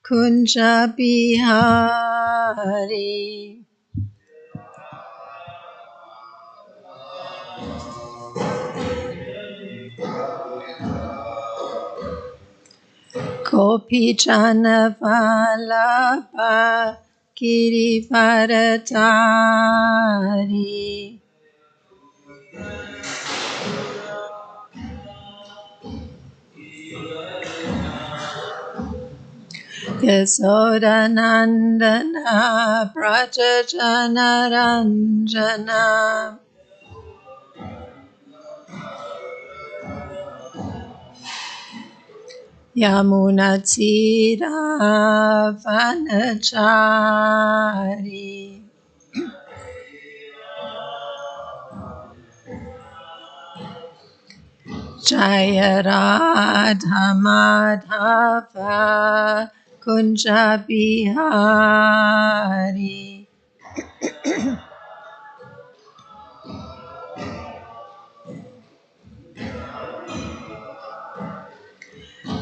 Kunja Bihari. Gopi Jana Vallabha Girivaradari. Yasodanandana Braja Janaranjana. Yamunatira Vanachari. Jaya Radha Madhava Kunja Bihari.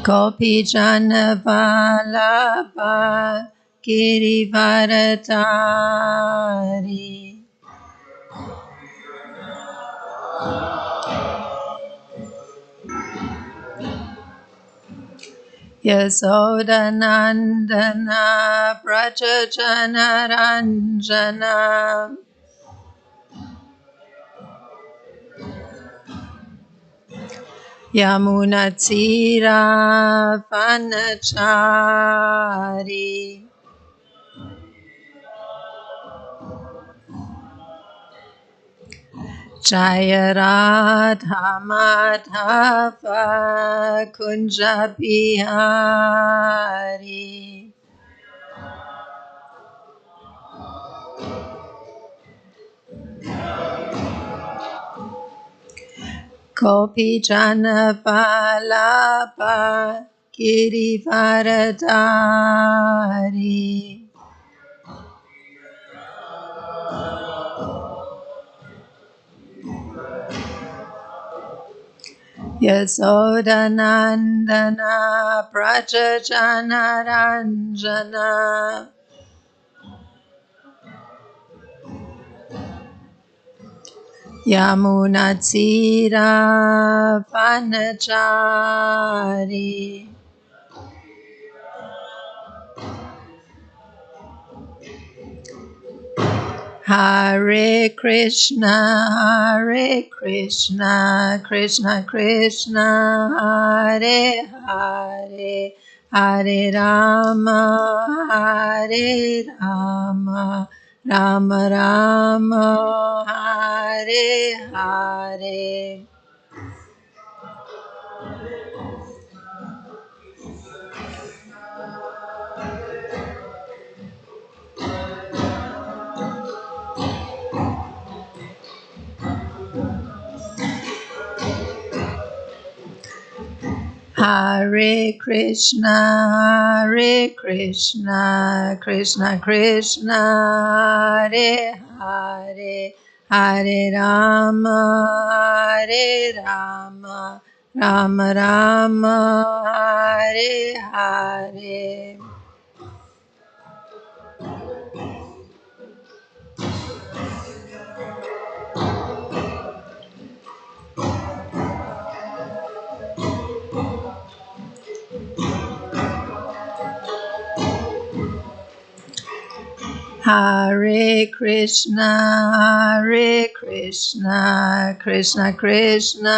Gopi Jana Vallabha Girivaradari. Yasodanandana Braja Janaranjana. Yamunatira Vanachari. Jaya Radha Madhava Kunja Bihari. Gopi Jana Vallabha Girivaradari. Yasodanandana Braja Janaranjana. Yamunatira Vanachari. Hare Krishna, Krishna Krishna, Hare Hare, Hare Rama, Rama Rama, Hare Hare. Hare Krishna, Krishna Krishna, Hare Hare, Hare Rama, Rama Rama, Hare Hare. Hare Krishna, Krishna Krishna,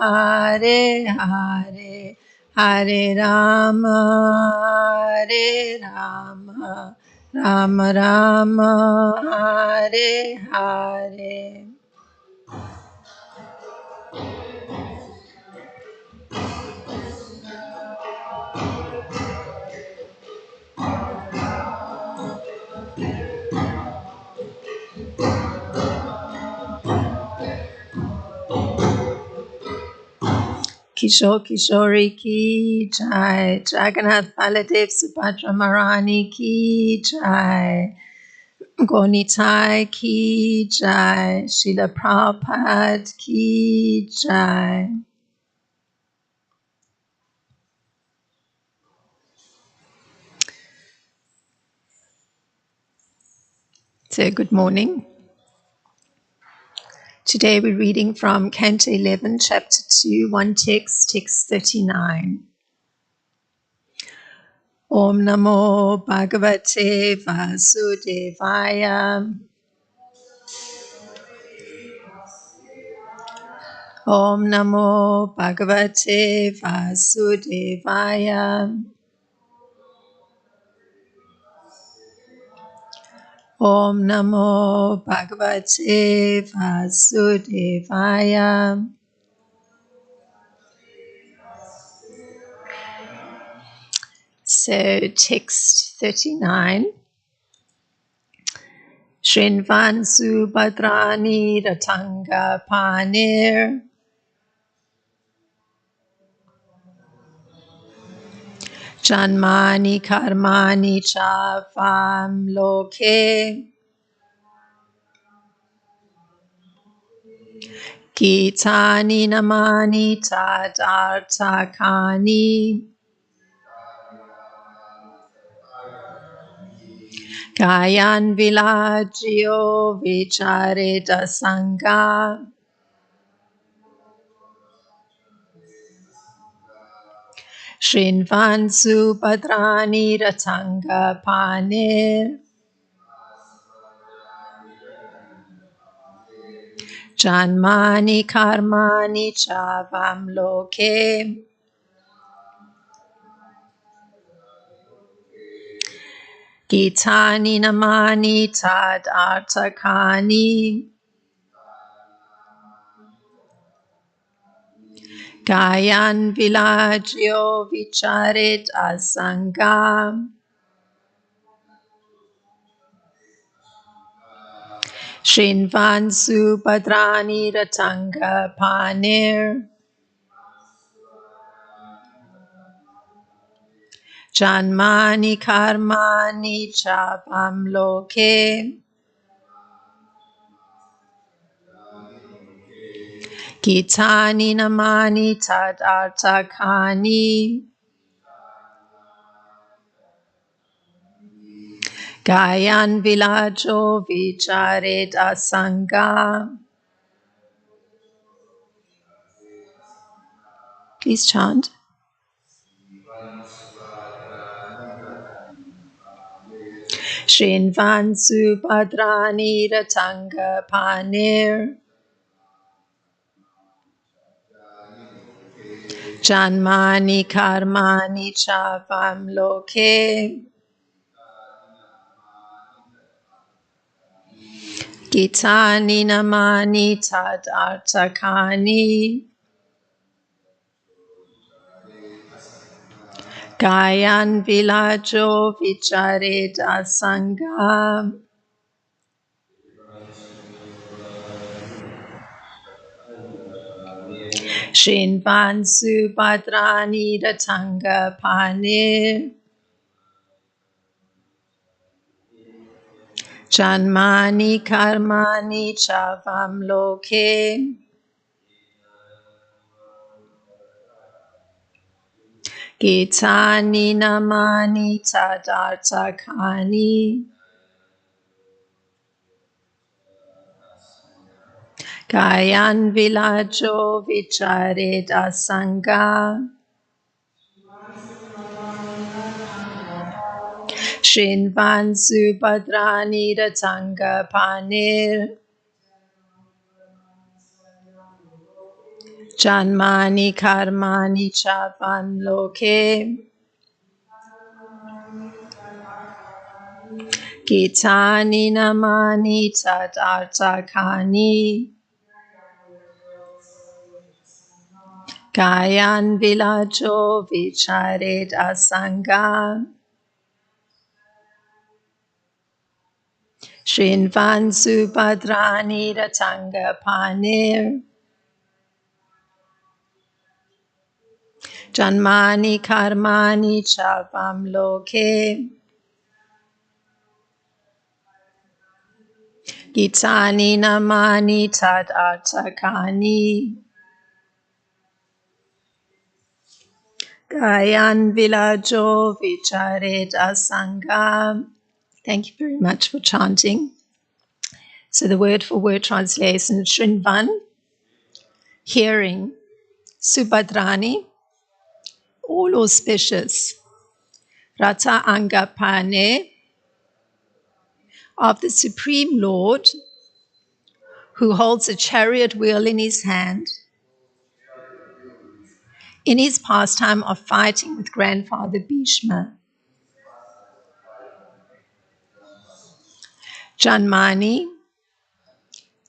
Hare Hare, Hare Rama, Rama Rama, Hare Hare. Kishore Kishori ki jai, Jagannath Baladev Subhadra Marani ki jai, Gonitai ki jai, Srila Prabhupada ki jai. So, good morning. Today we're reading from Canto 11, Chapter 2, one text, text 39. Om Namo Bhagavate Vasudevaya. Om Namo Bhagavate Vasudevaya. Om Namo Bhagavate Vasudevaya. So, text 39. Shrinvan Subhadrani Ratanga Panir. Janmani Karmani Chavam Loke. Gitani Namani Tadartakani. Kayan Vilajyo Vicharita Sangha. Shrinvan Subhadrani Ratanga Panir. Janmani Karmani Chavam Loke. Gitani Namani Tadartakani. Gayan Vilajyo Vicharit Asanga. Shrinvan Subhadrani Ratanga Panir. Janmani Karmani Chavam Loke. Gitani Namani Tadartakani. Gayan Vilajo Vicharit Asanga. Please chant. Shrinvan Subhadrani Ratanga Panir. Janmani Karmani Chavam Loke. Gitani Namani Tadartakani. Gayan Vilajo Vicharit Asanga. Shrinvan Subhadrani Ratanga Panir. Janmani Karmani Chavam Loke. Gitani Namani Tadartakani. Gayan Vilajo Vicharit Asanga. Shrinvan Subhadrani Ratanga Panir. Janmani Karmani Chavam Loke. Gitani Namani Tadartakani. Gayan Vilajo Vicharit Asanga. Shrinvan Subhadrani Ratanga Panir. Janmani Karmani Chavam Loke. Gitani Namani Tadartakani. Gayan Vilajo Vicharit Asanga. Thank you very much for chanting. So the word for word translation, Shrinvan, hearing, Subhadrani, all auspicious, Rata Angapane, of the Supreme Lord, who holds a chariot wheel in his hand, in his pastime of fighting with grandfather Bhishma. Janmani,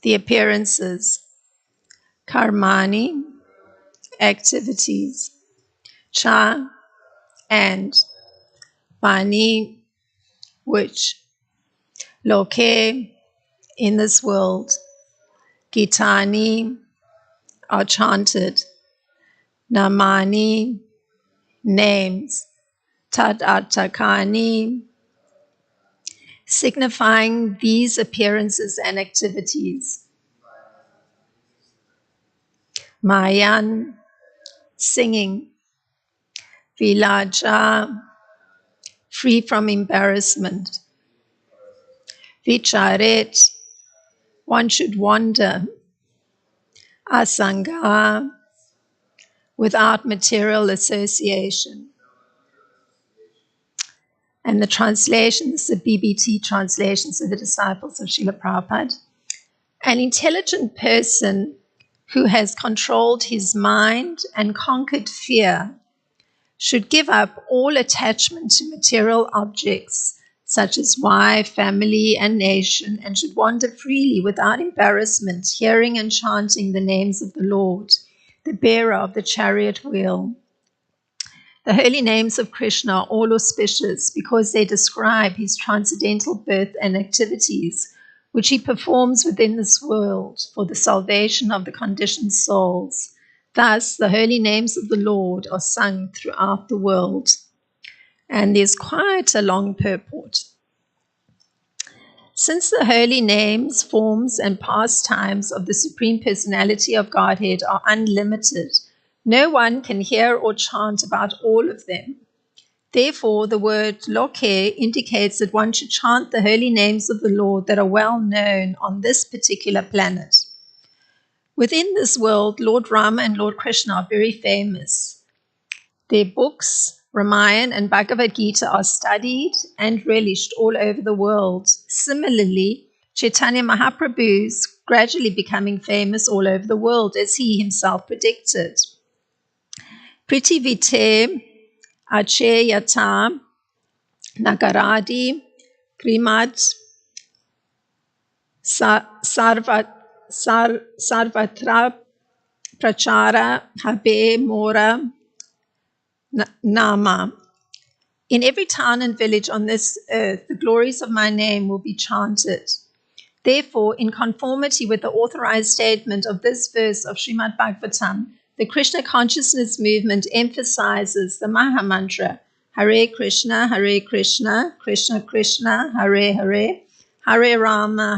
the appearances. Karmani, activities. Cha, and. Vani, which. Loke, in this world. Gitani, are chanted. Namani, names. Tadartakani, signifying these appearances and activities. Mayan, singing. Vilaja, free from embarrassment. Vicharet, one should wander. Asanga, without material association. And the translation, this is the BBT translation, so the disciples of Srila Prabhupada. An intelligent person who has controlled his mind and conquered fear should give up all attachment to material objects such as wife, family, and nation, and should wander freely without embarrassment, hearing and chanting the names of the Lord, the bearer of the chariot wheel. The holy names of Krishna are all auspicious because they describe his transcendental birth and activities, which he performs within this world for the salvation of the conditioned souls. Thus, the holy names of the Lord are sung throughout the world. And there's quite a long purport. Since the holy names, forms, and pastimes of the Supreme Personality of Godhead are unlimited, no one can hear or chant about all of them. Therefore, the word loke indicates that one should chant the holy names of the Lord that are well known on this particular planet. Within this world, Lord Rama and Lord Krishna are very famous. Their books, Ramayana and Bhagavad Gita, are studied and relished all over the world. Similarly, Chaitanya Mahaprabhu is gradually becoming famous all over the world, as he himself predicted. Pritivite Acheyata Nagaradi Grimad Sarvatra Prachara Habe Mora Nama. In every town and village on this earth, the glories of my name will be chanted. Therefore, in conformity with the authorized statement of this verse of Srimad Bhagavatam, the Krishna consciousness movement emphasizes the Maha Mantra, Hare Krishna, Krishna Krishna, Hare Hare, Hare Rama,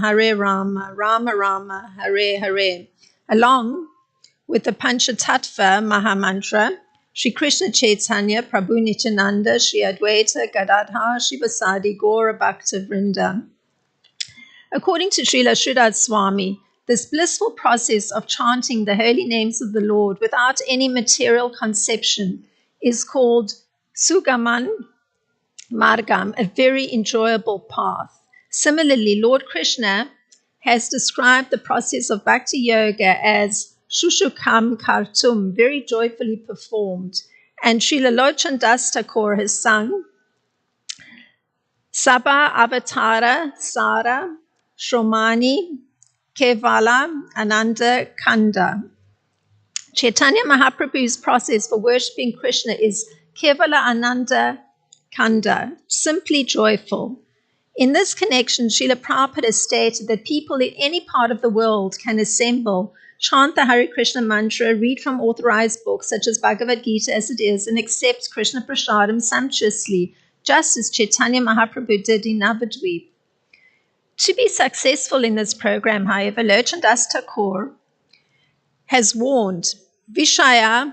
Rama Rama, Hare Hare, along with the Panchatattva Maha Mantra, Shri Krishna Chaitanya, Prabhu Nityananda, Shri Advaita, Gadadhar, Shivasadi, Gaura Bhakta Vrinda. According to Srila Sridhar Swami, this blissful process of chanting the holy names of the Lord without any material conception is called Sugaman Margam, a very enjoyable path. Similarly, Lord Krishna has described the process of Bhakti Yoga as Shushukam Kartum, very joyfully performed. And Srila Lochan Das Thakur has sung Sabha Avatara Sara Shromani Kevala Ananda Kanda. Chaitanya Mahaprabhu's process for worshipping Krishna is Kevala Ananda Kanda, simply joyful. In this connection, Srila Prabhupada stated that people in any part of the world can assemble, chant the Hare Krishna mantra, read from authorized books such as Bhagavad Gita as it is, and accept Krishna Prasadam sumptuously, just as Chaitanya Mahaprabhu did in Navadvip. To be successful in this program, however, Lochan Das Thakur has warned, Vishaya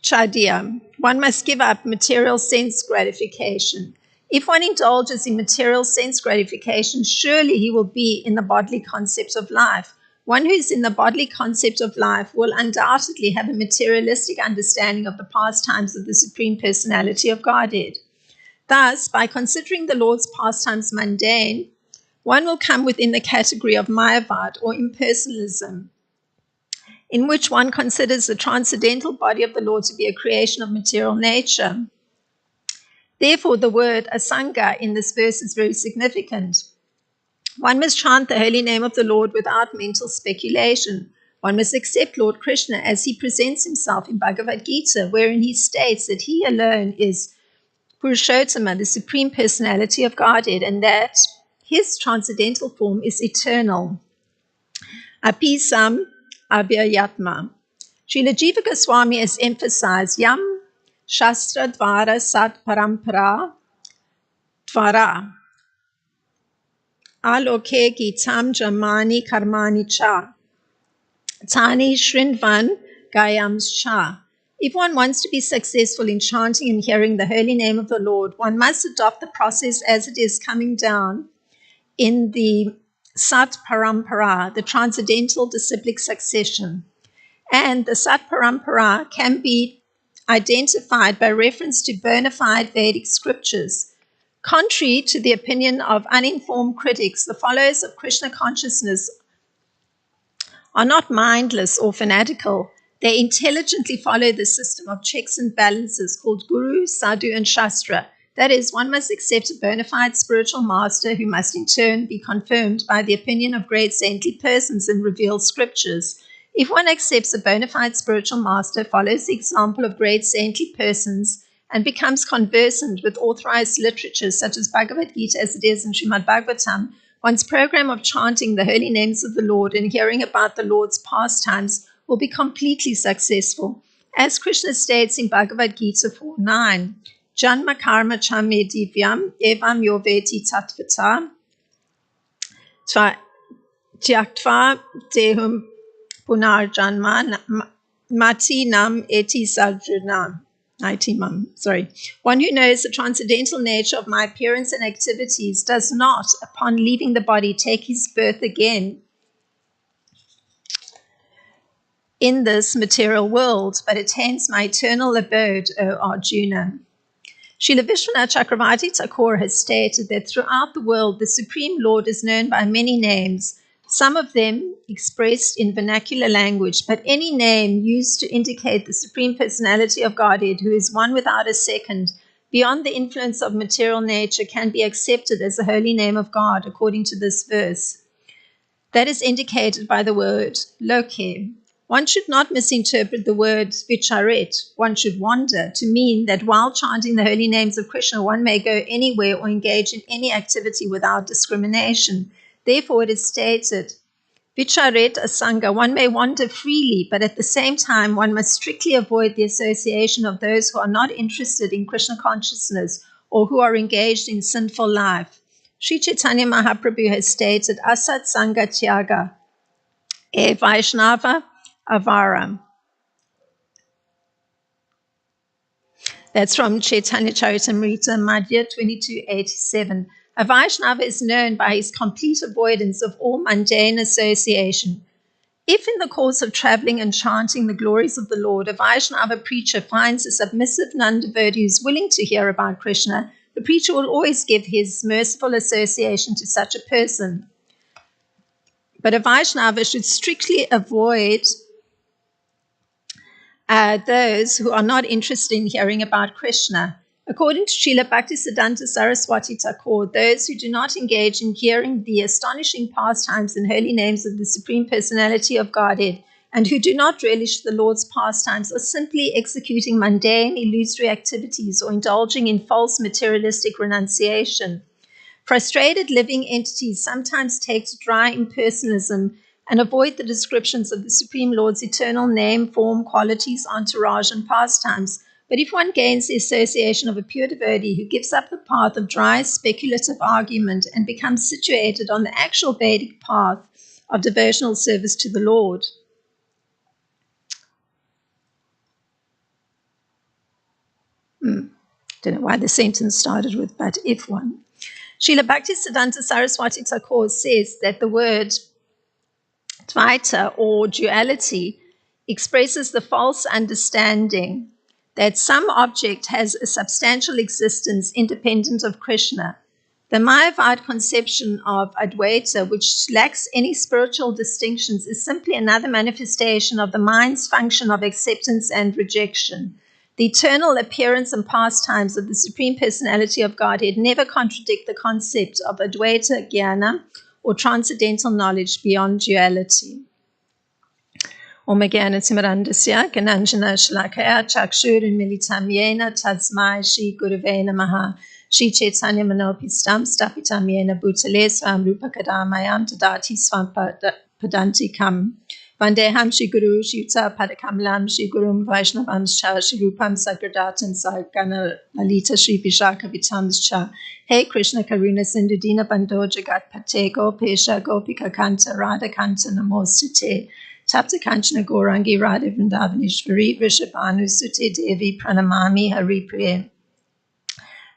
Chadya, one must give up material sense gratification. If one indulges in material sense gratification, surely he will be in the bodily concept of life. One who is in the bodily concept of life will undoubtedly have a materialistic understanding of the pastimes of the Supreme Personality of Godhead. Thus, by considering the Lord's pastimes mundane, one will come within the category of Mayavad or impersonalism, in which one considers the transcendental body of the Lord to be a creation of material nature. Therefore, the word asanga in this verse is very significant. One must chant the holy name of the Lord without mental speculation. One must accept Lord Krishna as he presents himself in Bhagavad Gita, wherein he states that he alone is Purushottama, the Supreme Personality of Godhead, and that his transcendental form is eternal. Apisam Abhyayatma. Srila Jiva Goswami has emphasized Yam Shastra Dvara Sat Parampara Dvara Aloke Gitam Jamani Karmani Cha Tani Shrinvan Gayams Cha. If one wants to be successful in chanting and hearing the holy name of the Lord, one must adopt the process as it is coming down in the Sat Parampara, the transcendental disciplic succession. And the Sat Parampara can be identified by reference to bona fide Vedic scriptures. Contrary to the opinion of uninformed critics, the followers of Krishna consciousness are not mindless or fanatical. They intelligently follow the system of checks and balances called Guru, Sadhu, and Shastra. That is, one must accept a bona fide spiritual master who must in turn be confirmed by the opinion of great saintly persons and revealed scriptures. If one accepts a bona fide spiritual master, follows the example of great saintly persons, and becomes conversant with authorized literature such as Bhagavad Gita as it is in Srimad Bhagavatam, one's program of chanting the holy names of the Lord and hearing about the Lord's pastimes will be completely successful. As Krishna states in Bhagavad Gita 4:9, Janma karma chame divyam evam yoveti tattvata tyaktva dehum punarjanma mati nam eti sarjuna. One who knows the transcendental nature of my appearance and activities does not, upon leaving the body, take his birth again in this material world, but attains my eternal abode, O Arjuna. Srila Vishwanath Chakravarti Thakur has stated that throughout the world, the Supreme Lord is known by many names, some of them expressed in vernacular language, but any name used to indicate the Supreme Personality of Godhead, who is one without a second, beyond the influence of material nature, can be accepted as the holy name of God, according to this verse. That is indicated by the word loke. One should not misinterpret the word vicharet, one should wander, to mean that while chanting the holy names of Krishna, one may go anywhere or engage in any activity without discrimination. Therefore, it is stated, vicharet asanga, one may wander freely, but at the same time, one must strictly avoid the association of those who are not interested in Krishna consciousness or who are engaged in sinful life. Sri Chaitanya Mahaprabhu has stated, asat sanga tyaga, e Vaishnava avara. That's from Chaitanya Charitamrita, Madhya 2287. A Vaishnava is known by his complete avoidance of all mundane association. If in the course of traveling and chanting the glories of the Lord, a Vaishnava preacher finds a submissive non-devotee who is willing to hear about Krishna, the preacher will always give his merciful association to such a person. But a Vaishnava should strictly avoid those who are not interested in hearing about Krishna. According to Srila Bhaktisiddhanta Saraswati Thakur, those who do not engage in hearing the astonishing pastimes and holy names of the Supreme Personality of Godhead, and who do not relish the Lord's pastimes, are simply executing mundane, illusory activities or indulging in false materialistic renunciation. Frustrated living entities sometimes take to dry impersonalism and avoid the descriptions of the Supreme Lord's eternal name, form, qualities, entourage, and pastimes. But if one gains the association of a pure devotee who gives up the path of dry, speculative argument and becomes situated on the actual Vedic path of devotional service to the Lord, Don't know why the sentence started with but if one. Srila Bhaktisiddhanta Saraswati Thakur says that the word Dvaita or duality expresses the false understanding that some object has a substantial existence independent of Krishna. The Mayavad conception of Advaita, which lacks any spiritual distinctions, is simply another manifestation of the mind's function of acceptance and rejection. The eternal appearance and pastimes of the Supreme Personality of Godhead never contradict the concept of Advaita Jnana or transcendental knowledge beyond duality. Om Jnana-timirandasya Gananjana Shalakaya Chakshurinmilitam Yena Tasmai Shri Gurave Namaha Shri Chaitanya Manopistam Stapitam Yena Bhutale Swam Rupakadamayam Tadati Swam Padantikam Vandeham Shri Guru Shri Yuta Padakamalam Shri Gurum Vaishnavamscha Shri Rupam Sagradatam Sahagana Lalita Shri Vishaka Vitamscha Hey Krishna Karuna Sindhu Dina Bandho Jagat Pate Gopesha Gopika Kanta Radha Kanta Namostute Tapta Kanchana Gaurangi Radha Vrindavaneshwari Vrishabhanu Sute Devi Pranamami Hari Priya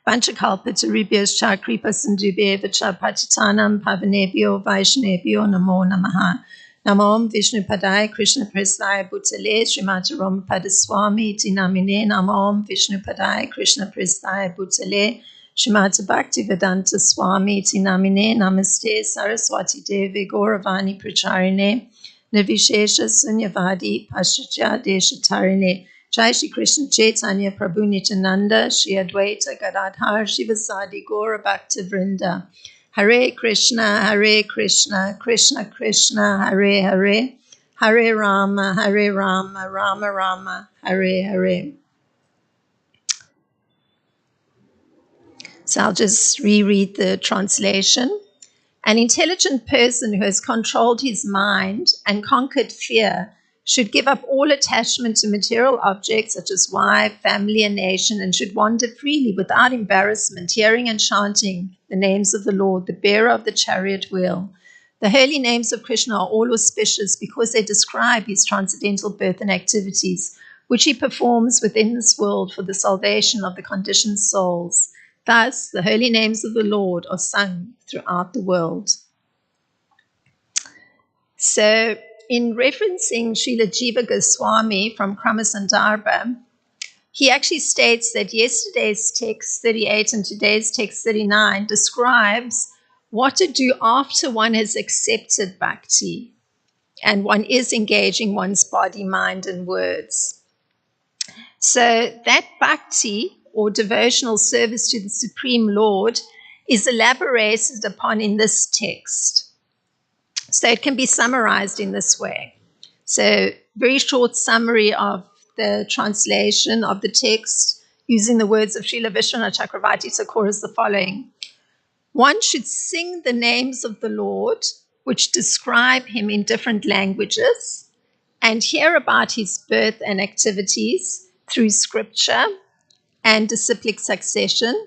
Panchakalpa Taribhyascha Kripa Sindhubhyevacha Patitanam Pavanebhyo Vaishnebhyo Namo Namaha Namo Vishnu Padaya Krishna Prasthaya Bhutale Srimati Rama Padaswami Iti Namine Namo Vishnu Padaya Krishna Prasthaya Bhutale Srimati Bhaktivedanta Swami Iti Namine Namaste Saraswati Devi Gauravani Pracharine Nirvishesha Sunyavadi Paschatya Deshatarine Jai Shri Krishna Chaitanya Prabhu Nityananda Shri Advaita Gadadhar Shivasadi Gaura Bhakta Vrinda Hare Krishna Krishna Krishna Hare Hare Hare Rama Rama Rama Hare Hare. So I'll just reread the translation. An intelligent person who has controlled his mind and conquered fear should give up all attachment to material objects such as wife, family, and nation, and should wander freely without embarrassment, hearing and chanting the names of the Lord, the bearer of the chariot wheel. The holy names of Krishna are all auspicious because they describe his transcendental birth and activities, which he performs within this world for the salvation of the conditioned souls. Thus, the holy names of the Lord are sung throughout the world. So, in referencing Srila Jiva Goswami from Kramasandarbha, he actually states that yesterday's text 38 and today's text 39 describes what to do after one has accepted bhakti and one is engaging one's body, mind, and words. So that bhakti, or devotional service to the Supreme Lord, is elaborated upon in this text. So it can be summarized in this way. So very short summary of the translation of the text using the words of Srila Vishwanath Chakravarti Thakur is the following. One should sing the names of the Lord, which describe him in different languages, and hear about his birth and activities through scripture and disciplic succession,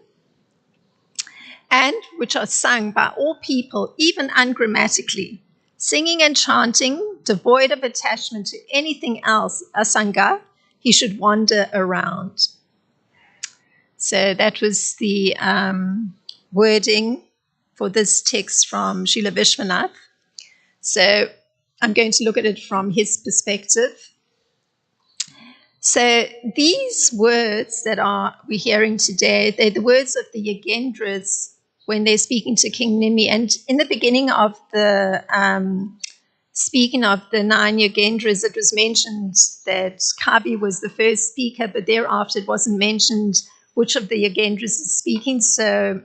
and which are sung by all people, even ungrammatically, singing and chanting, devoid of attachment to anything else, asanga, he should wander around. So that was the wording for this text from Srila Vishwanath. So I'm going to look at it from his perspective. So these words that we're hearing today, they're the words of the Yogendras when they're speaking to King Nimi. And in the beginning of the speaking of the 9 Yogendras, it was mentioned that Kavi was the first speaker, but thereafter it wasn't mentioned which of the Yogendras is speaking. So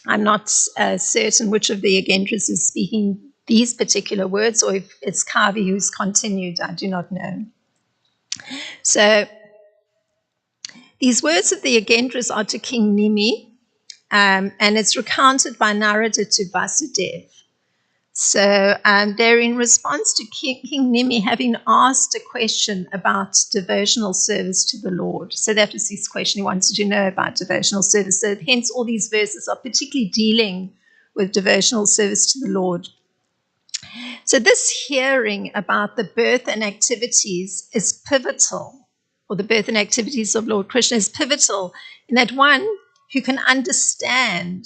I'm not certain which of the Yogendras is speaking these particular words, or if it's Kavi who's continued, I do not know. So these words of the Yogendras are to King Nimi, and it's recounted by Narada to Vasudeva. So they're in response to King Nimi having asked a question about devotional service to the Lord. So that was his question. He wanted to know about devotional service. So hence all these verses are particularly dealing with devotional service to the Lord. So this hearing about the birth and activities is pivotal or the birth and activities of Lord Krishna is pivotal in that one who can understand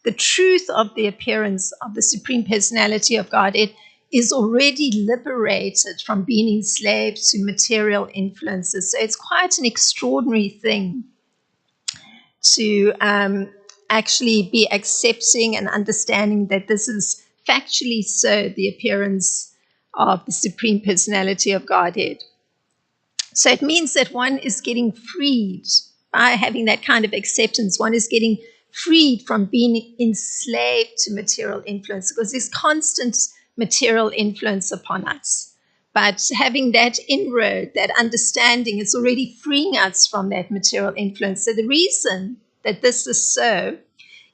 the truth of the appearance of the Supreme Personality of Godhead is already liberated from being enslaved to material influences. So it's quite an extraordinary thing to actually be accepting and understanding that this is factually so, the appearance of the Supreme Personality of Godhead. So it means that one is getting freed by having that kind of acceptance. One is getting freed from being enslaved to material influence, because there's constant material influence upon us. But having that inroad, that understanding, is already freeing us from that material influence. So the reason that this is so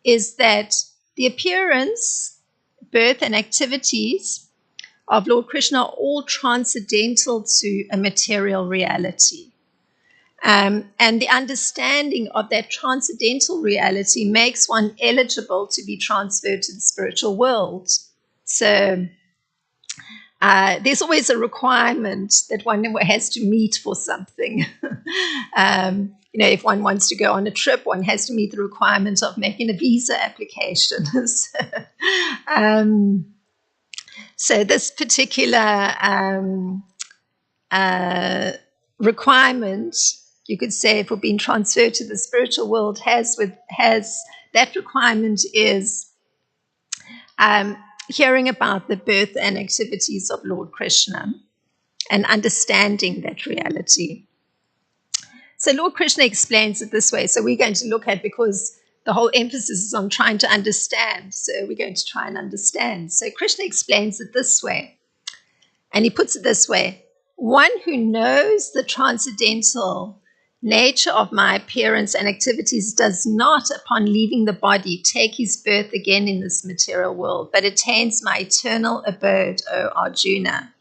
is that the appearance, birth, and activities of Lord Krishna are all transcendental to a material reality. And the understanding of that transcendental reality makes one eligible to be transferred to the spiritual world. So there's always a requirement that one has to meet for something. If one wants to go on a trip, one has to meet the requirement of making a visa application. So this particular requirement, you could say, for being transferred to the spiritual world has that requirement is hearing about the birth and activities of Lord Krishna and understanding that reality. So Lord Krishna explains it this way. So we're going to look at, because the whole emphasis is on trying to understand, so we're going to try and understand. So Krishna explains it this way, and he puts it this way: one who knows the transcendental nature of my appearance and activities does not, upon leaving the body, take his birth again in this material world, but attains my eternal abode, O Arjuna.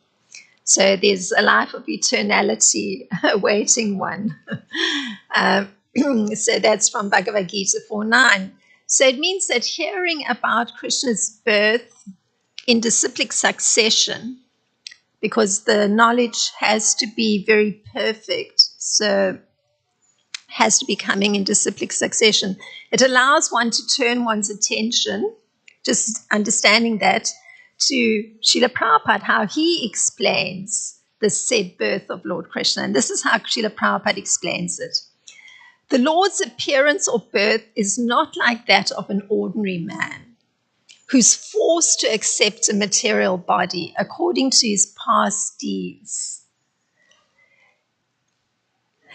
So there's a life of eternality awaiting one. So that's from Bhagavad Gita 4:9. So it means that hearing about Krishna's birth in disciplic succession, because the knowledge has to be very perfect, so has to be coming in disciplic succession. It allows one to turn one's attention, just understanding that, to Srila Prabhupada, how he explains the said birth of Lord Krishna. And this is how Srila Prabhupada explains it. The Lord's appearance or birth is not like that of an ordinary man who's forced to accept a material body according to his past deeds.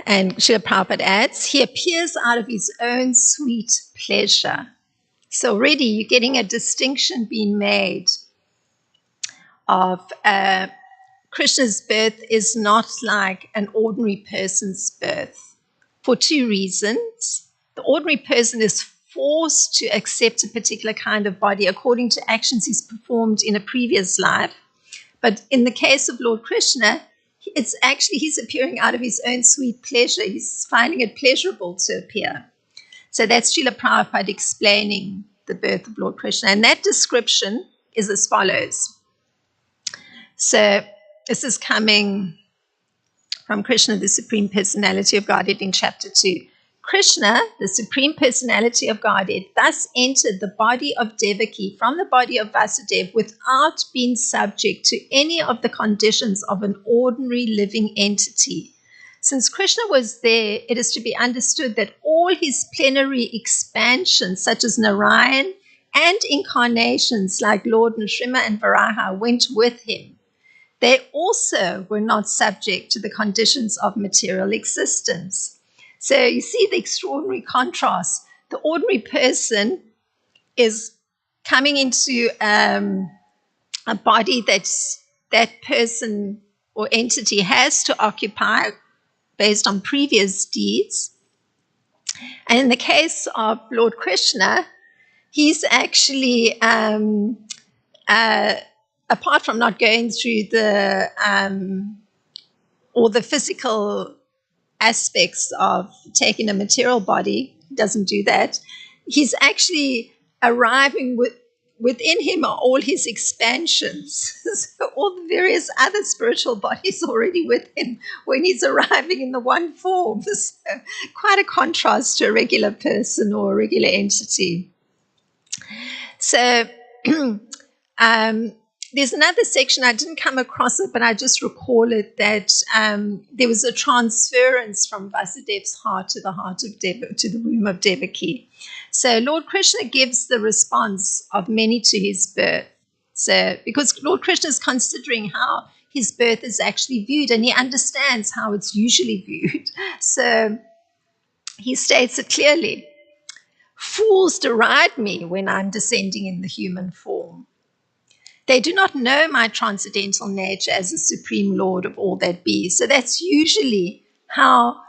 And Srila Prabhupada adds, he appears out of his own sweet pleasure. So already you're getting a distinction being made of Krishna's birth is not like an ordinary person's birth for two reasons. The ordinary person is forced to accept a particular kind of body according to actions he's performed in a previous life. But in the case of Lord Krishna, it's actually he's appearing out of his own sweet pleasure. He's finding it pleasurable to appear. So that's Srila Prabhupada explaining the birth of Lord Krishna. And that description is as follows. So this is coming from Krishna, the Supreme Personality of Godhead, in chapter 2. Krishna, the Supreme Personality of Godhead, thus entered the body of Devaki from the body of Vasudeva without being subject to any of the conditions of an ordinary living entity. Since Krishna was there, it is to be understood that all his plenary expansions, such as Narayan, and incarnations like Lord Nrsimha and Varaha went with him. They also were not subject to the conditions of material existence. So you see the extraordinary contrast. The ordinary person is coming into a body that person or entity has to occupy based on previous deeds. And in the case of Lord Krishna, he's actually, apart from not going through all the physical aspects of taking a material body, he doesn't do that. He's actually arriving within him are all his expansions. So all the various other spiritual bodies already with him when he's arriving in the one form. So quite a contrast to a regular person or a regular entity. So there's another section, I didn't come across it, but I just recall it, that there was a transference from Vasudev's heart to the heart of to the womb of Devaki. So Lord Krishna gives the response of many to his birth. So because Lord Krishna is considering how his birth is actually viewed, and he understands how it's usually viewed. So he states it clearly. Fools deride me when I'm descending in the human form. They do not know my transcendental nature as the supreme Lord of all that be. So that's usually how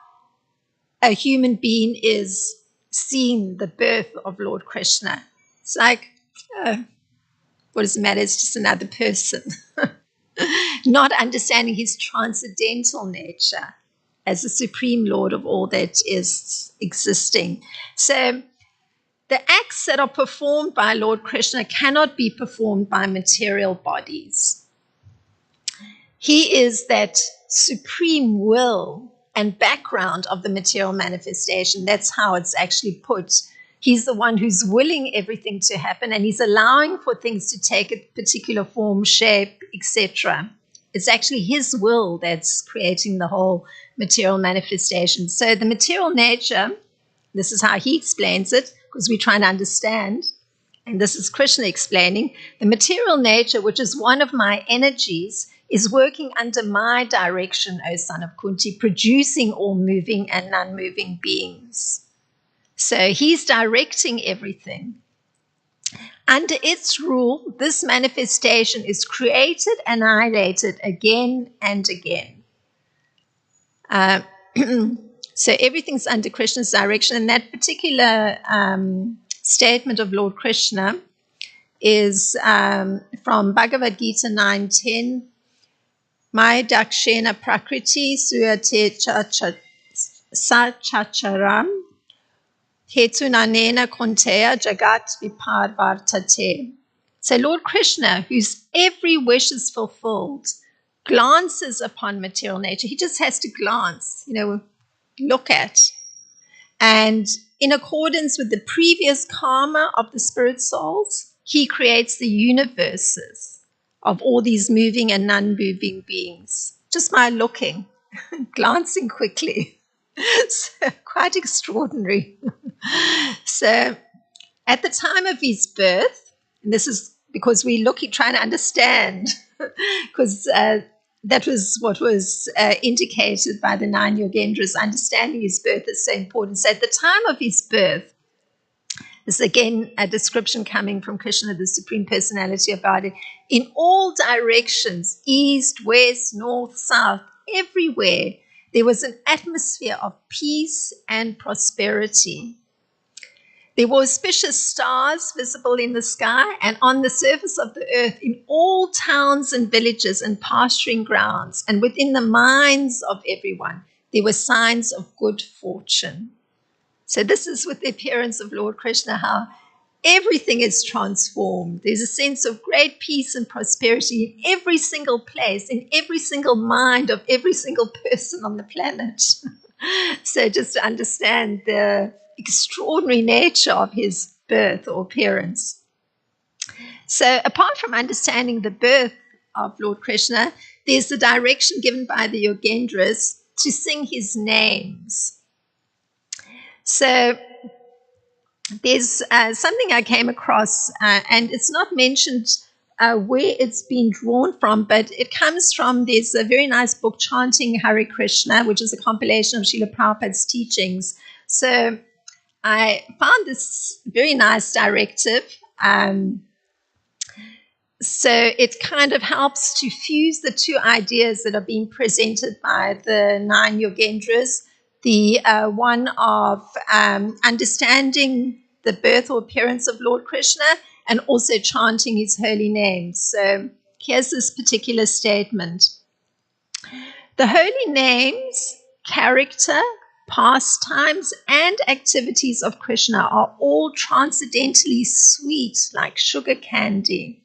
a human being is seeing the birth of Lord Krishna. It's like, what does it matter? It's just another person. Not understanding his transcendental nature as the supreme Lord of all that is existing. So the acts that are performed by Lord Krishna cannot be performed by material bodies. He is that supreme will and background of the material manifestation. That's how it's actually put. He's the one who's willing everything to happen, and he's allowing for things to take a particular form, shape, etc. It's actually his will that's creating the whole material manifestation. So the material nature, this is how he explains it, because we're trying to understand, and this is Krishna explaining, the material nature, which is one of my energies, is working under my direction, O son of Kunti, producing all moving and non-moving beings. So he's directing everything. Under its rule, this manifestation is created, annihilated again and again. So everything's under Krishna's direction. And that particular statement of Lord Krishna is from Bhagavad Gita 9:10. Mai dakshena prakriti suyate sachacharam hetunanena konteya jagat viparvartate. So Lord Krishna, whose every wish is fulfilled, glances upon material nature. He just has to glance, look at. And in accordance with the previous karma of the spirit souls, he creates the universes of all these moving and non-moving beings, just by looking, glancing quickly. So quite extraordinary. So at the time of his birth, and this is because we're trying to understand, because that was what was indicated by the 9 Yogendras. Understanding his birth is so important. So at the time of his birth, this is again a description coming from Krishna, the Supreme Personality of Godhead, in all directions, east, west, north, south, everywhere, there was an atmosphere of peace and prosperity. There were auspicious stars visible in the sky and on the surface of the earth in all towns and villages and pasturing grounds, and within the minds of everyone, there were signs of good fortune. So this is with the appearance of Lord Krishna, how everything is transformed. There's a sense of great peace and prosperity in every single place, in every single mind of every single person on the planet. So just to understand the extraordinary nature of his birth or appearance. So apart from understanding the birth of Lord Krishna, there's the direction given by the Yogendras to sing his names. So there's something I came across, and it's not mentioned where it's been drawn from, but it comes from, there's a very nice book, Chanting Hare Krishna, which is a compilation of Srila Prabhupada's teachings. So I found this very nice directive. So it kind of helps to fuse the two ideas that are being presented by the 9 Yogendras. The one of understanding the birth or appearance of Lord Krishna and also chanting his holy names. So here's this particular statement. The holy names, character, pastimes, and activities of Krishna are all transcendently sweet like sugar candy.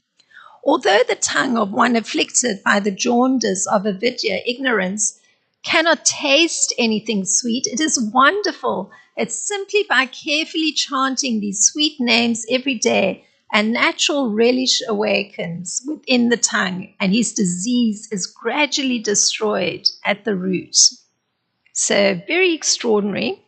Although the tongue of one afflicted by the jaundice of avidya, ignorance, cannot taste anything sweet, it is wonderful that simply by carefully chanting these sweet names every day, a natural relish awakens within the tongue, and his disease is gradually destroyed at the root. So very extraordinary.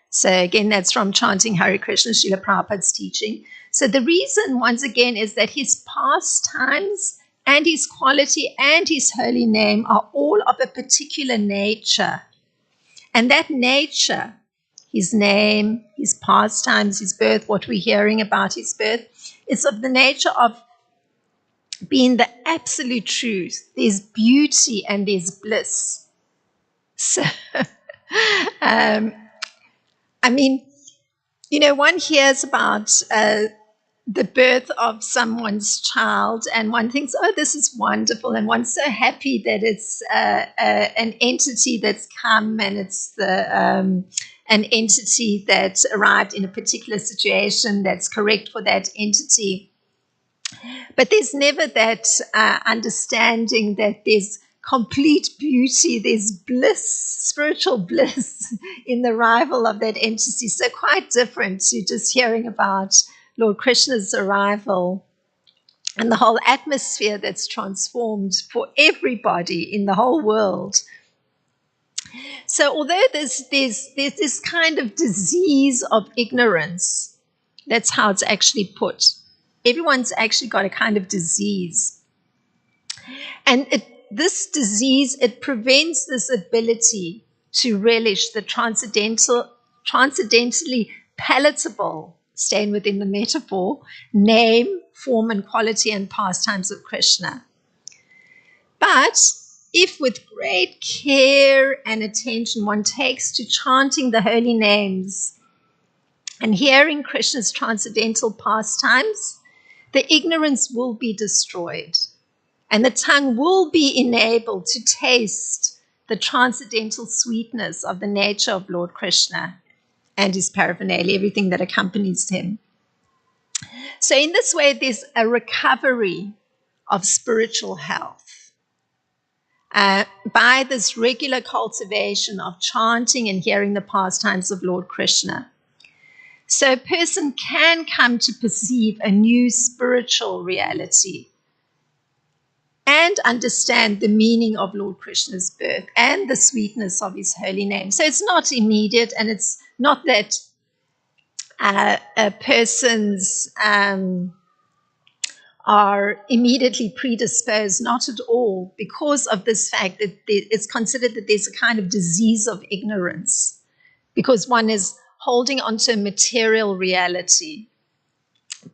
So again, that's from Chanting Hare Krishna, Srila Prabhupada's teaching. So the reason, once again, is that his pastimes and his quality and his holy name are all of a particular nature. And that nature, his name, his pastimes, his birth, what we're hearing about his birth, is of the nature of being the absolute truth. There's beauty and there's bliss. So, I mean, you know, one hears about the birth of someone's child and one thinks, oh, this is wonderful. And one's so happy that it's an entity that's come and it's an entity that arrived in a particular situation that's correct for that entity. But there's never that understanding that there's complete beauty, there's bliss, spiritual bliss in the arrival of that entity. So quite different to just hearing about Lord Krishna's arrival and the whole atmosphere that's transformed for everybody in the whole world. So although there's this kind of disease of ignorance, that's how it's actually put. Everyone's actually got a kind of disease. And this disease, it prevents this ability to relish the transcendentally palatable, staying within the metaphor, name, form, and quality and pastimes of Krishna. But if with great care and attention one takes to chanting the holy names and hearing Krishna's transcendental pastimes, the ignorance will be destroyed. And the tongue will be enabled to taste the transcendental sweetness of the nature of Lord Krishna and his paraphernalia, everything that accompanies him. So in this way, there's a recovery of spiritual health by this regular cultivation of chanting and hearing the pastimes of Lord Krishna. So a person can come to perceive a new spiritual reality and understand the meaning of Lord Krishna's birth and the sweetness of his holy name. So it's not immediate, and it's not that a person's are immediately predisposed, not at all, because of this fact that it's considered that there's a kind of disease of ignorance, because one is holding onto a material reality.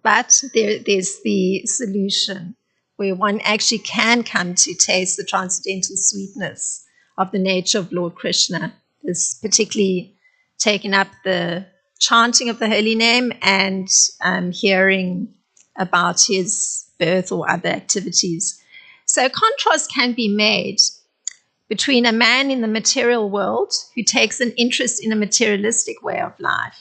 But there's the solution, where one actually can come to taste the transcendental sweetness of the nature of Lord Krishna. Is particularly taking up the chanting of the holy name and hearing about his birth or other activities. So a contrast can be made between a man in the material world who takes an interest in a materialistic way of life.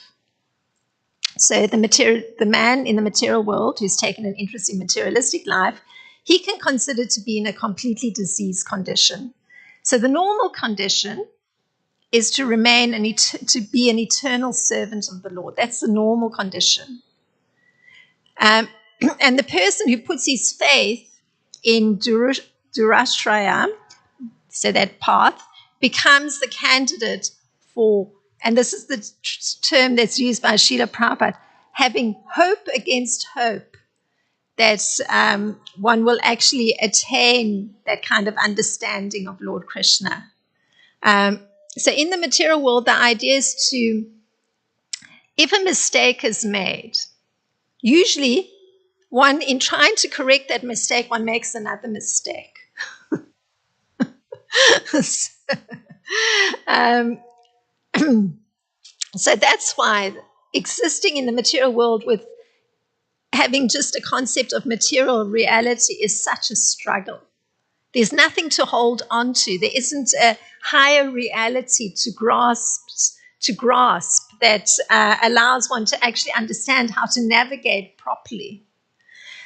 So the man in the material world who's taken an interest in materialistic life, he can consider to be in a completely diseased condition. So the normal condition is to remain to be an eternal servant of the Lord. That's the normal condition. And the person who puts his faith in Durashraya, so that path, becomes the candidate for, and this is the term that's used by Srila Prabhupada, having hope against hope, that one will actually attain that kind of understanding of Lord Krishna. So in the material world, the idea is to, if a mistake is made, usually one, in trying to correct that mistake, one makes another mistake. So that's why existing in the material world with having just a concept of material reality is such a struggle. There's nothing to hold on to. There isn't a higher reality to grasp that allows one to actually understand how to navigate properly.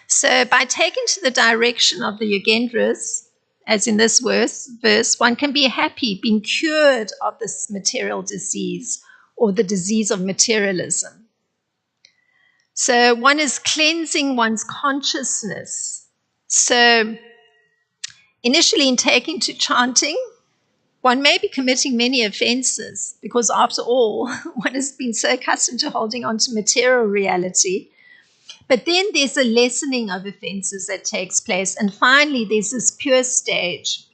So by taking to the direction of the Yogendras, as in this verse, one can be happy, being cured of this material disease or the disease of materialism. So one is cleansing one's consciousness. So initially in taking to chanting, one may be committing many offenses because after all, one has been so accustomed to holding on to material reality. But then there's a lessening of offenses that takes place. And finally, there's this pure stage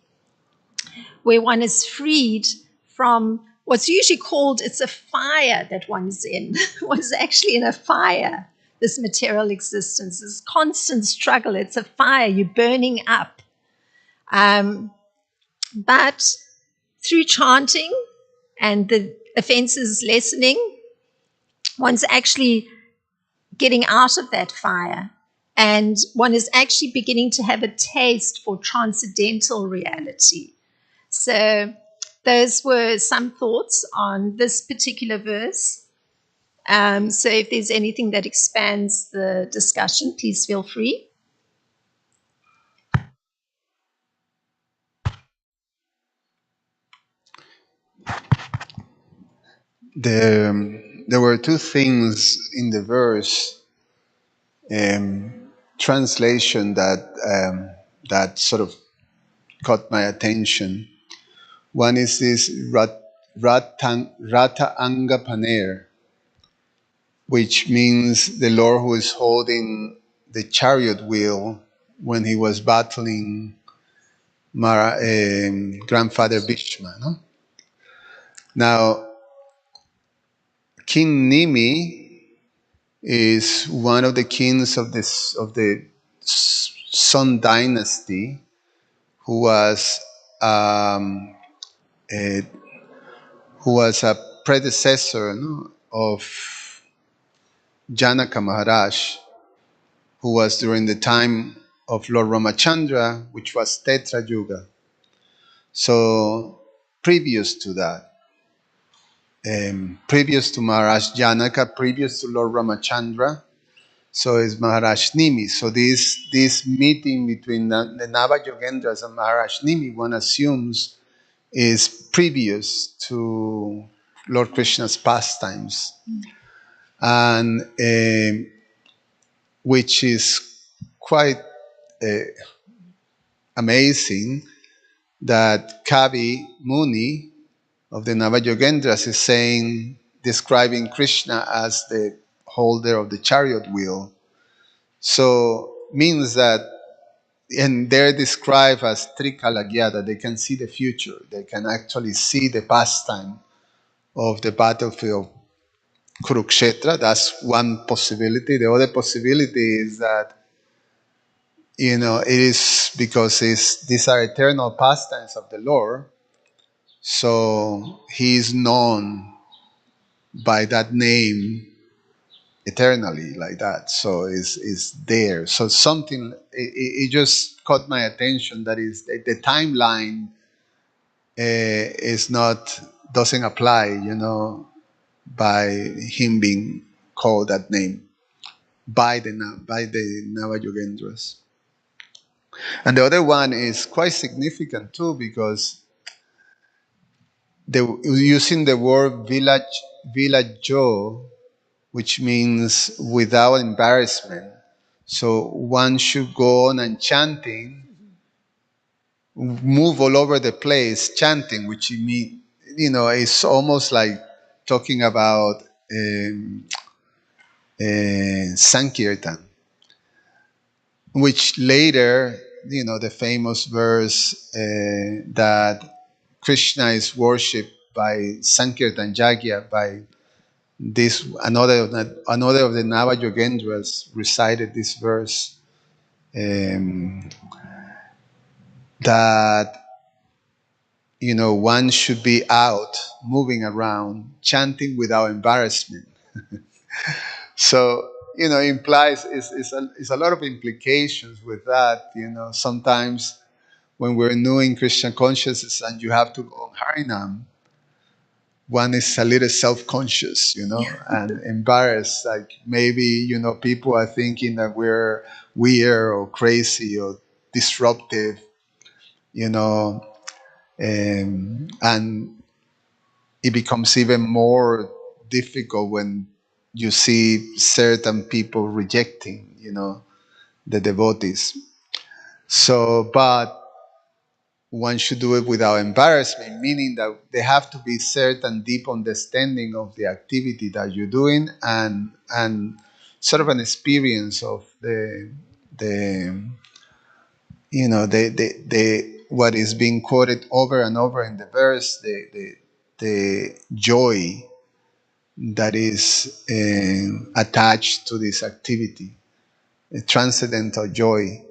where one is freed from what's usually called, it's a fire that one's in. One's actually in a fire, this material existence, this constant struggle. It's a fire, you're burning up. But through chanting and the offenses lessening, one's actually getting out of that fire. And one is actually beginning to have a taste for transcendental reality. So those were some thoughts on this particular verse. So if there's anything that expands the discussion, please feel free. There were two things in the verse translation that sort of caught my attention. One is this Rata Anga Paner, which means the Lord who is holding the chariot wheel when he was battling grandfather Bhishma. No? Now, King Nimi is one of the kings of the Sun dynasty, who was a predecessor, no, of Janaka Maharaj, who was during the time of Lord Ramachandra, which was Tetra Yuga. So previous to that, previous to Maharaj Janaka, previous to Lord Ramachandra, so is Maharaj Nimi. So this meeting between the Nava Yogendras and Maharaj Nimi, one assumes, is previous to Lord Krishna's pastimes, and which is quite amazing that Kavi Muni of the Navayogendras is saying, describing Krishna as the holder of the chariot wheel. So means that, and they're described as Trikalagya, they can see the future. They can actually see the pastime of the battlefield of Kurukshetra. That's one possibility. The other possibility is that, it is because these are eternal pastimes of the Lord. So he is known by that name eternally, like that. So is there. So something, it just caught my attention. That is, the timeline doesn't apply, by him being called that name by the Navayogendras. And the other one is quite significant too, because using the word villaggio, which means without embarrassment. So one should go on and chanting, move all over the place chanting, which means, it's almost like talking about Sankirtan, which later, the famous verse that Krishna is worshipped by Sankirtan Yagya, by this another of the Nava Yogendras recited this verse, that one should be out moving around chanting without embarrassment. So implies is a lot of implications with that. Sometimes when we're new in Krishna consciousness and you have to go on Harinam, one is a little self-conscious, and embarrassed. Like maybe, people are thinking that we're weird or crazy or disruptive, and it becomes even more difficult when you see certain people rejecting, the devotees. So, but one should do it without embarrassment, meaning that there have to be certain deep understanding of the activity that you're doing, and sort of an experience of the the what is being quoted over and over in the verse, the joy that is attached to this activity, a transcendental joy.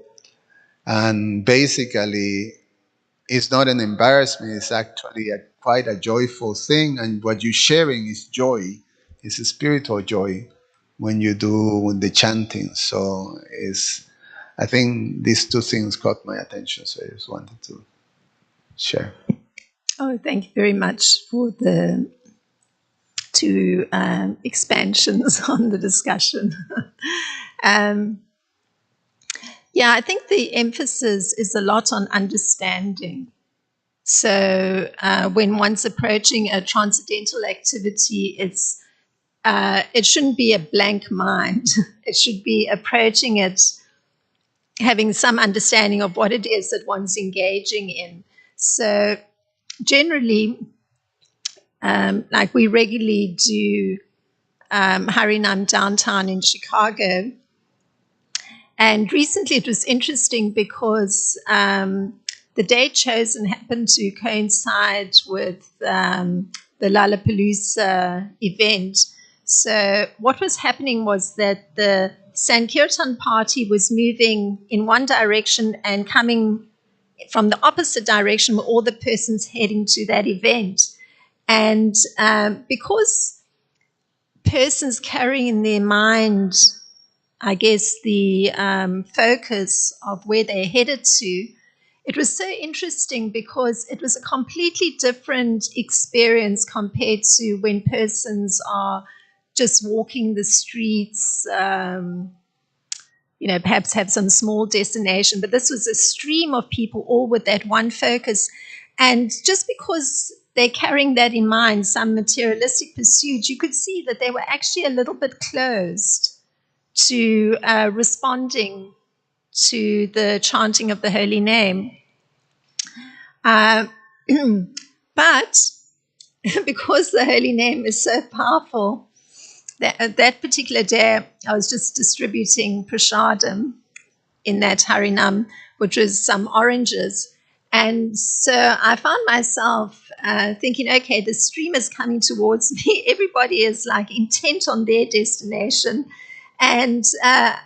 And basically, it's not an embarrassment, it's actually quite a joyful thing. And what you're sharing is joy, it's a spiritual joy when you do the chanting. So I think these two things caught my attention, so I just wanted to share. Oh, thank you very much for the two expansions on the discussion. Yeah, I think the emphasis is a lot on understanding. So when one's approaching a transcendental activity, it shouldn't be a blank mind. It should be approaching it having some understanding of what it is that one's engaging in. So generally, like we regularly do Harinam downtown in Chicago. And recently it was interesting because the date chosen happened to coincide with the Lollapalooza event. So what was happening was that the Sankirtan party was moving in one direction and coming from the opposite direction were all the persons heading to that event. And because persons carrying in their mind, I guess, the focus of where they're headed to, it was so interesting because it was a completely different experience compared to when persons are just walking the streets, perhaps have some small destination. But this was a stream of people all with that one focus. And just because they're carrying that in mind, some materialistic pursuit, you could see that they were actually a little bit closed to responding to the chanting of the holy name. But because the holy name is so powerful, that particular day I was just distributing prasadam in that Harinam, which was some oranges. And so I found myself thinking, okay, the stream is coming towards me. Everybody is like intent on their destination. And I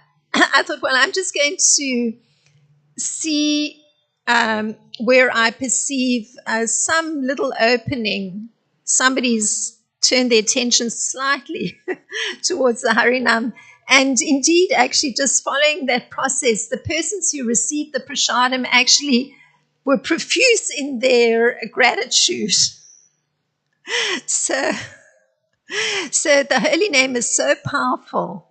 thought, well, I'm just going to see where I perceive some little opening. Somebody's turned their attention slightly towards the Harinam. And indeed, actually, just following that process, the persons who received the prasadam actually were profuse in their gratitude. So the holy name is so powerful.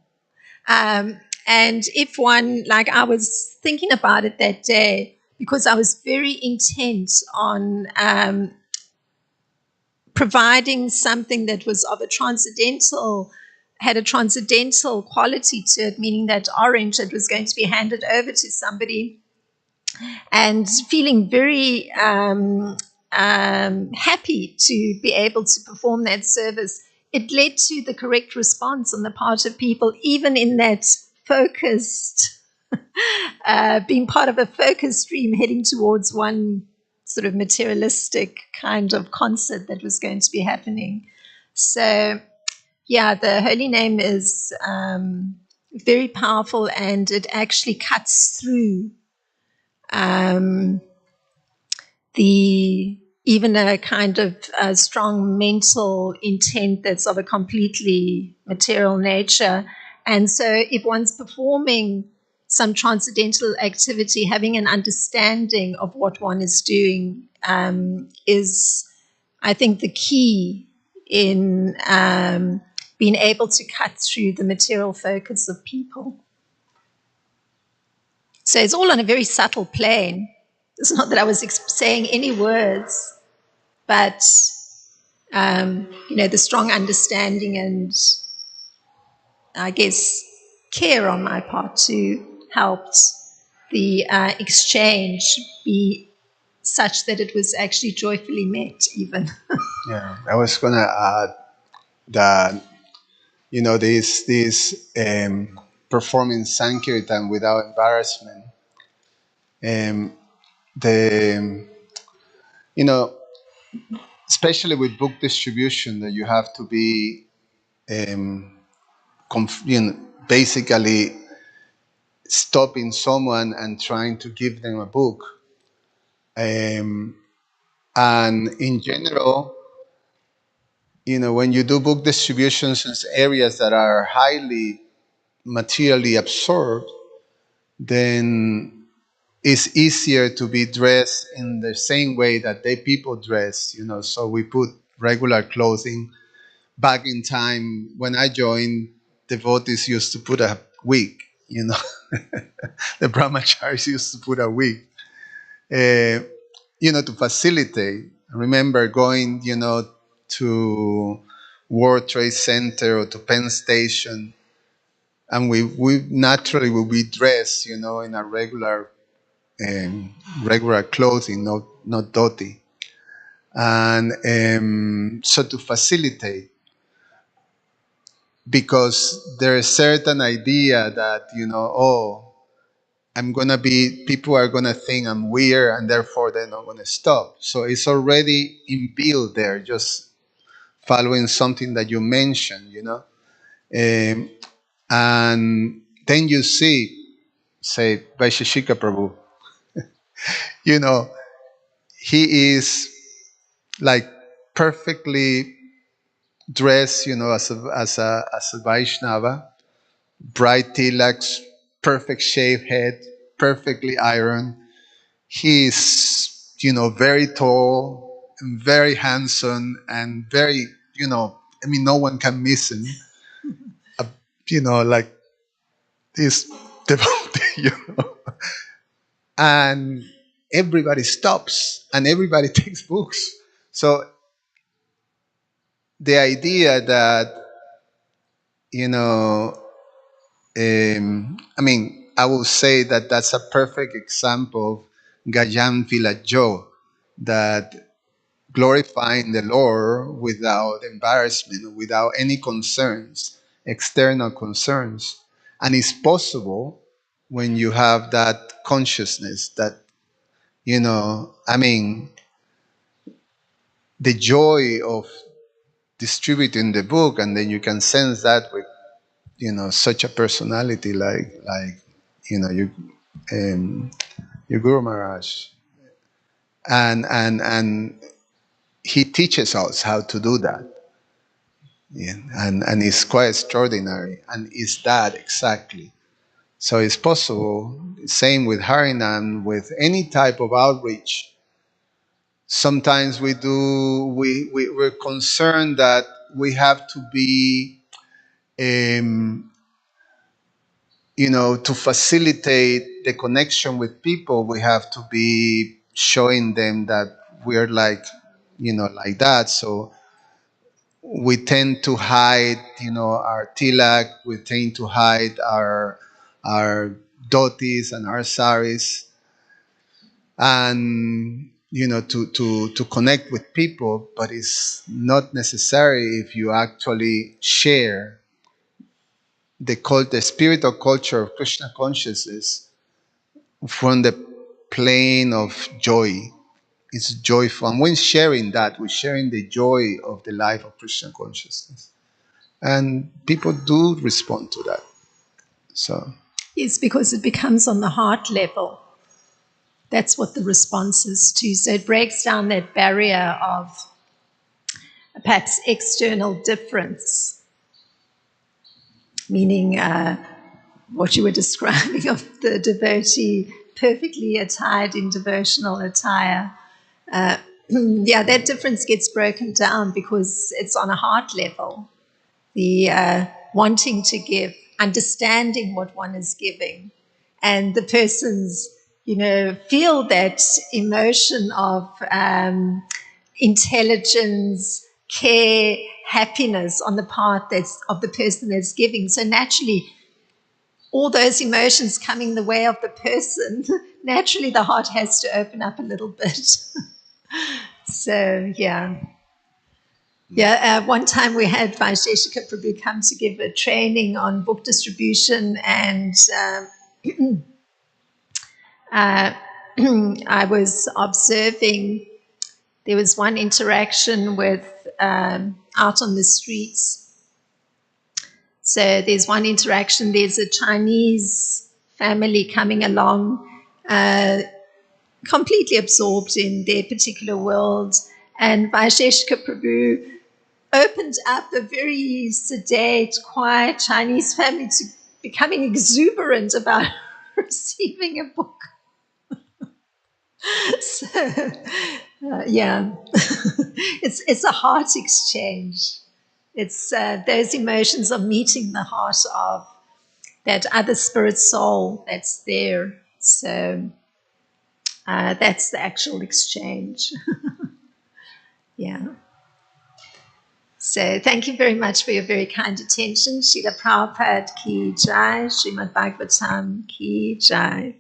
And if one, like I was thinking about it that day, because I was very intent on providing something that was of had a transcendental quality to it, meaning that orange that was going to be handed over to somebody, and feeling very happy to be able to perform that service. It led to the correct response on the part of people, even in that focused, being part of a focus stream heading towards one sort of materialistic kind of concert that was going to be happening. So, yeah, the holy name is very powerful, and it actually cuts through even a kind of strong mental intent that's of a completely material nature. And so if one's performing some transcendental activity, having an understanding of what one is doing is, I think, the key in being able to cut through the material focus of people. So it's all on a very subtle plane. It's not that I was saying any words, but the strong understanding and, I guess, care on my part to helped the exchange be such that it was actually joyfully met even. Yeah, I was gonna add that this performing Sankirtan without embarrassment. The you know Especially with book distribution, that you have to be um, basically stopping someone and trying to give them a book. Um, and in general, when you do book distributions in areas that are highly materially absorbed, then it's easier to be dressed in the same way that they people dress. So we put regular clothing. Back in time when I joined, devotees used to put a wig. The brahmacharis used to put a wig. uh, to facilitate. I remember going, to World Trade Center or to Penn Station, and we naturally will be dressed, in a regular clothing, not dhoti, and so to facilitate, because there's certain idea that people are gonna think I'm weird, and therefore they're not gonna stop. So it's already inbuilt there, just following something that you mentioned, Um, and then you see, say, Vaisheshika Prabhu, you know, he is like perfectly dressed, as a Vaishnava, bright tilaks, perfect shaved head, perfectly ironed. He is, very tall and very handsome and very, no one can miss him. Like this devotee, and everybody stops and everybody takes books. So the idea that, you know, I will say that that's a perfect example of Gajan Villaggio, that glorifying the Lord without embarrassment, without any concerns, external concerns. And it's possible when you have that consciousness that, the joy of distributing the book, and then you can sense that with, such a personality like, you, your Guru Maharaj. And he teaches us how to do that. Yeah, and it's quite extraordinary, and it's that exactly. So it's possible. Same with Harinam, with any type of outreach. Sometimes we're concerned that we have to be, to facilitate the connection with people. We have to be showing them that we're like, like that. So we tend to hide, our tilak. We tend to hide our dhotis and our saris, and to connect with people. But it's not necessary if you actually share the spiritual culture of Krishna consciousness from the plane of joy. It's joyful, and when sharing that, we're sharing the joy of the life of Krishna consciousness. And people do respond to that. So Yes, because it becomes on the heart level. That's what the response is to. So it breaks down that barrier of perhaps external difference, meaning what you were describing of the devotee perfectly attired in devotional attire. Yeah, that difference gets broken down because it's on a heart level. The wanting to give, understanding what one is giving, and the person's, feel that emotion of intelligence, care, happiness on the part of the person that's giving. So naturally, all those emotions coming the way of the person, naturally the heart has to open up a little bit. So, yeah. Yeah, one time we had Vaisheshika Prabhu come to give a training on book distribution, and I was observing. There was one interaction with out on the streets. So there's one interaction. There's a Chinese family coming along, completely absorbed in their particular world, and Vaisheshika Prabhu opened up a very sedate, quiet Chinese family to becoming exuberant about receiving a book. So, yeah, it's a heart exchange. It's those emotions of meeting the heart of that other spirit soul that's there. So that's the actual exchange. Yeah. So thank you very much for your very kind attention. Srila Prabhupada ki jai, Srimad Bhagavatam ki jai.